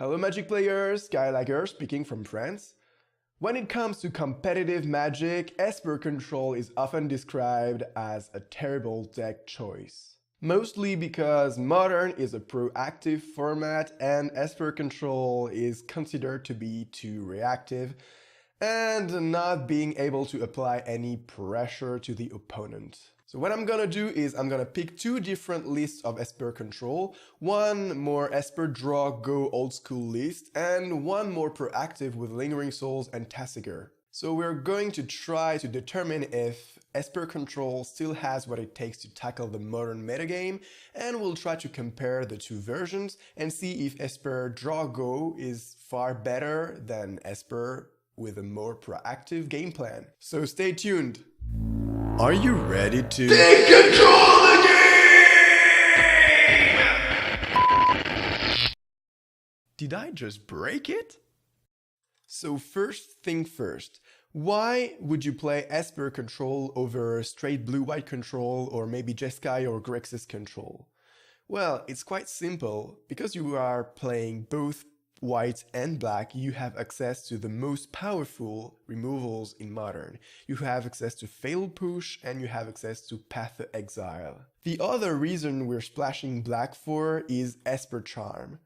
Hello Magic players, SkyLagger speaking from France. When it comes to competitive Magic, Esper Control is often described as a terrible deck choice. Mostly because Modern is a proactive format and Esper Control is considered to be too reactive and not being able to apply any pressure to the opponent. So what I'm gonna do is I'm gonna pick two different lists of Esper Control, one more Esper Draw Go old school list, and one more proactive with Lingering Souls and SkyLagger. So we're going to try to determine if Esper Control still has what it takes to tackle the modern metagame, and we'll try to compare the two versions and see if Esper Draw Go is far better than Esper with a more proactive game plan. So stay tuned! Are you ready to take control of the game? Did I just break it? So first thing first, why would you play Esper Control over straight blue-white control or maybe Jeskai or Grixis control? Well, it's quite simple. Because you are playing both white and black, you have access to the most powerful removals in Modern. You have access to Fatal Push and you have access to Path to Exile. The other reason we're splashing black for is Esper Charm.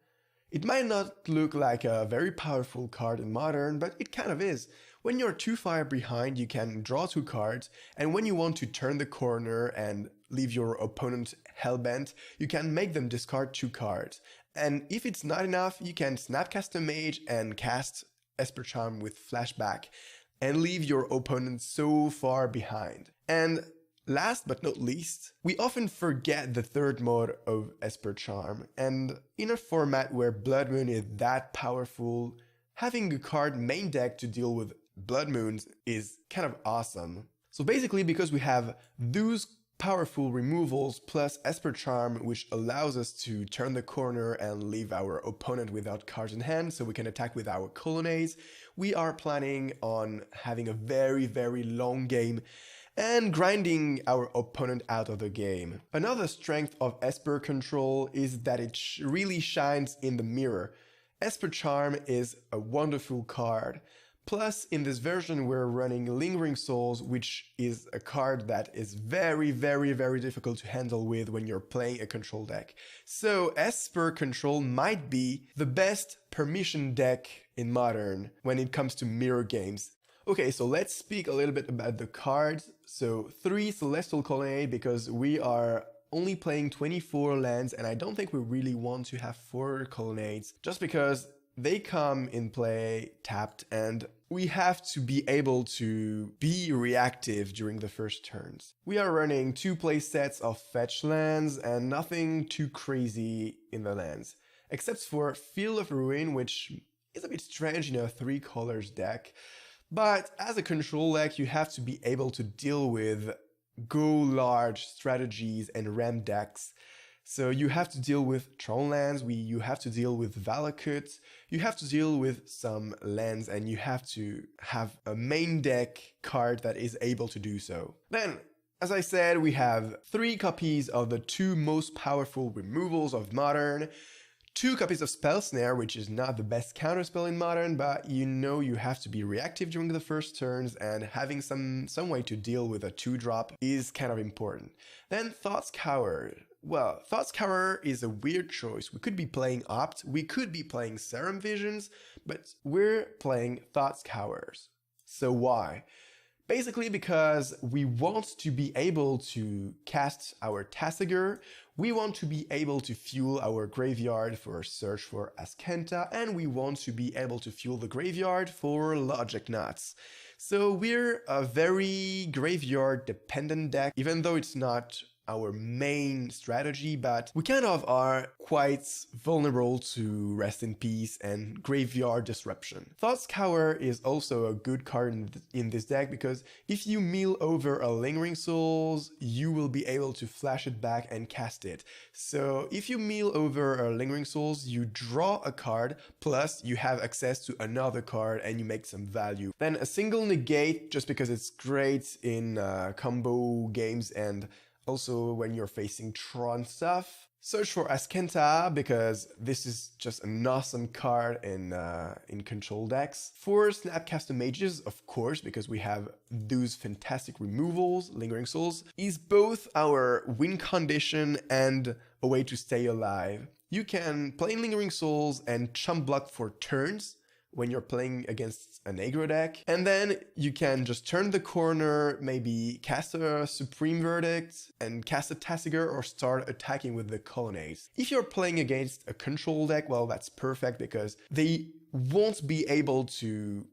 It might not look like a very powerful card in Modern, but it kind of is. When you're too far behind, you can draw two cards, and when you want to turn the corner and leave your opponent hellbent, you can make them discard two cards. And if it's not enough, you can Snapcast a Mage and cast Esper Charm with Flashback and leave your opponent so far behind. And last but not least, we often forget the third mode of Esper Charm, and in a format where Blood Moon is that powerful, having a card main deck to deal with Blood Moons is kind of awesome. So basically, because we have those powerful removals plus Esper Charm, which allows us to turn the corner and leave our opponent without cards in hand so we can attack with our colonnades, we are planning on having a very long game and grinding our opponent out of the game. Another strength of Esper Control is that it really shines in the mirror. Esper Charm is a wonderful card. Plus, in this version we're running Lingering Souls, which is a card that is very difficult to handle with when you're playing a control deck. So Esper Control might be the best permission deck in Modern when it comes to mirror games. Okay, so let's speak a little bit about the cards. So 3 Celestial Colonnade, because we are only playing 24 lands and I don't think we really want to have 4 colonnades, just because they come in play tapped and we have to be able to be reactive during the first turns. We are running 2 play sets of fetch lands and nothing too crazy in the lands, except for Field of Ruin, which is a bit strange in a 3 colors deck. But as a control deck, you have to be able to deal with go large strategies and ram decks. So you have to deal with Tron lands, you have to deal with Valakut, you have to deal with some lands, and you have to have a main deck card that is able to do so. Then, as I said, we have 3 copies of the 2 most powerful removals of Modern, 2 copies of Spell Snare, which is not the best counterspell in Modern, but you know you have to be reactive during the first turns, and having some way to deal with a 2-drop is kind of important. Then Thought's Cower. Well, Thought's Cower is a weird choice. We could be playing Opt, we could be playing Serum Visions, but we're playing Thought's Cowers. So why? Basically because we want to be able to cast our SkyLagger, we want to be able to fuel our graveyard for Search for Azcanta, and we want to be able to fuel the graveyard for Logic Nuts. So we're a very graveyard dependent deck, even though it's not our main strategy, but we kind of are quite vulnerable to Rest in Peace and Graveyard Disruption. Thought's Cower is also a good card in this deck because if you mill over a Lingering Souls, you will be able to flash it back and cast it. So if you mill over a Lingering Souls, you draw a card, plus you have access to another card and you make some value. Then a single negate, just because it's great in combo games and also when you're facing Tron stuff. Search for Ascenta because this is just an awesome card in control decks. For Snapcaster Mages, of course, because we have those fantastic removals. Lingering Souls is both our win condition and a way to stay alive. You can play Lingering Souls and chump block for turns when you're playing against an aggro deck. And then you can just turn the corner, maybe cast a Supreme Verdict and cast a Tasigur or start attacking with the Colonnades. If you're playing against a control deck, well, that's perfect because they won't be able to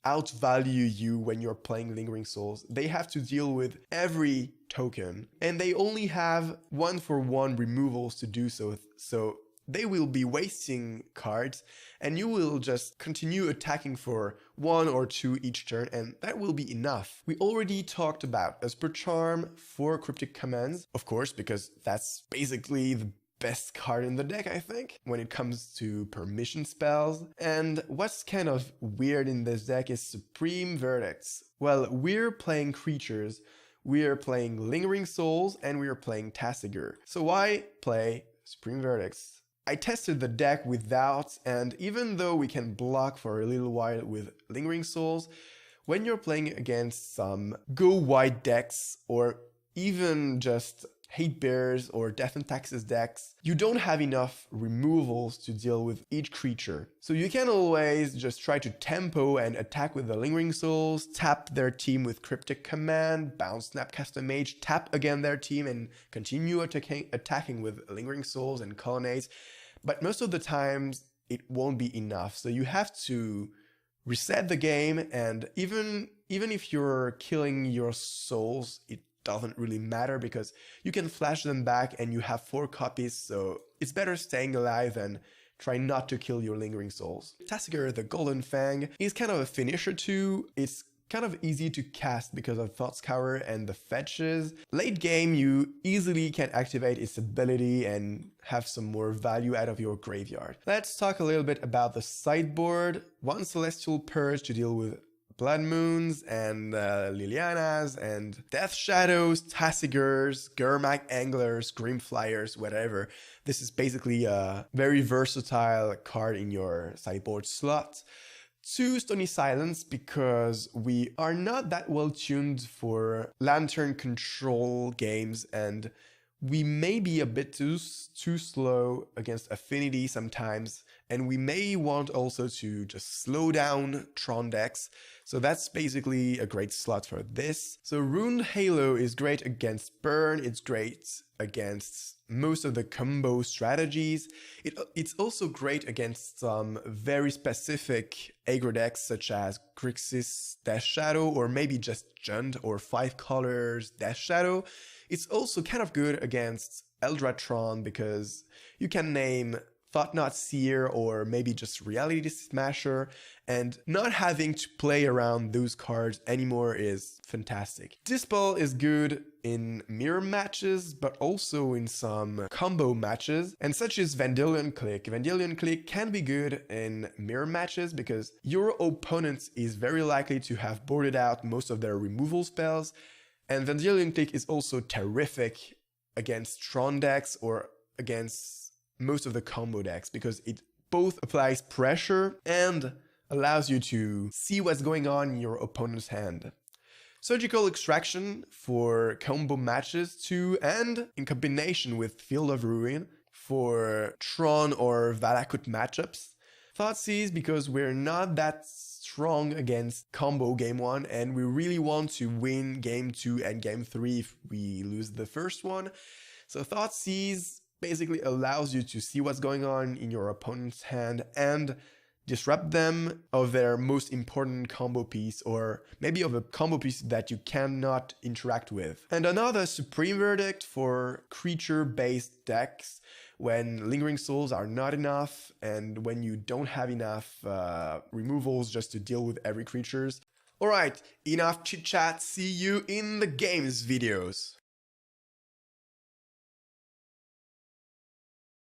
outvalue you when you're playing Lingering Souls. They have to deal with every token and they only have 1-for-1 removals to do so. So they will be wasting cards and you will just continue attacking for 1 or 2 each turn and that will be enough. We already talked about Esper Charm for cryptic commands, of course, because that's basically the best card in the deck, I think, when it comes to permission spells. And what's kind of weird in this deck is Supreme Verdicts. Well, we're playing creatures, we're playing Lingering Souls, and we're playing Tasigur. So why play Supreme Verdicts? I tested the deck without, and even though we can block for a little while with Lingering Souls, when you're playing against some go wide decks or even just Hate Bears or Death and Taxes decks, you don't have enough removals to deal with each creature. So you can always just try to tempo and attack with the Lingering Souls, tap their team with Cryptic Command, bounce Snapcaster Mage, tap again their team and continue attacking with Lingering Souls and Colonnades. But most of the times it won't be enough. So you have to reset the game, and even if you're killing your souls, it doesn't really matter because you can flash them back and you have 4 copies, so it's better staying alive and try not to kill your Lingering Souls. Tasigur, the Golden Fang, is kind of a finisher too. It's kind of easy to cast because of Thought Scour and the fetches. Late game, you easily can activate its ability and have some more value out of your graveyard. Let's talk a little bit about the sideboard. 1 Celestial Purge to deal with Blood Moons and Lilianas and Death Shadows, Tasigurs, Gurmag Anglers, Grim Flyers, whatever. This is basically a very versatile card in your sideboard slot. 2 Stony Silence because we are not that well tuned for Lantern control games and we may be a bit too slow against Affinity sometimes, and we may want also to just slow down Tron decks. So that's basically a great slot for this. So Rune Halo is great against Burn, it's great against most of the combo strategies. It's also great against some very specific aggro decks such as Grixis Death Shadow or maybe just Jund or 5 colors Death Shadow. It's also kind of good against Eldratron because you can name Thought-Knot Seer or maybe just Reality Smasher, and not having to play around those cards anymore is fantastic. Dispel is good in mirror matches, but also in some combo matches, and such as Vendilion Click. Vendilion Click can be good in mirror matches because your opponent is very likely to have boarded out most of their removal spells, and Vendilion Click is also terrific against Tron decks or against most of the combo decks because it both applies pressure and allows you to see what's going on in your opponent's hand. Surgical Extraction for combo matches too, and in combination with Field of Ruin for Tron or Valakut matchups. Thoughtseize because we're not that strong against combo game 1 and we really want to win game 2 and game 3 if we lose the first one. So Thoughtseize basically allows you to see what's going on in your opponent's hand and disrupt them of their most important combo piece or maybe of a combo piece that you cannot interact with. And another Supreme Verdict for creature-based decks when Lingering Souls are not enough and when you don't have enough removals just to deal with every creatures. Alright, enough chit chat, see you in the games videos.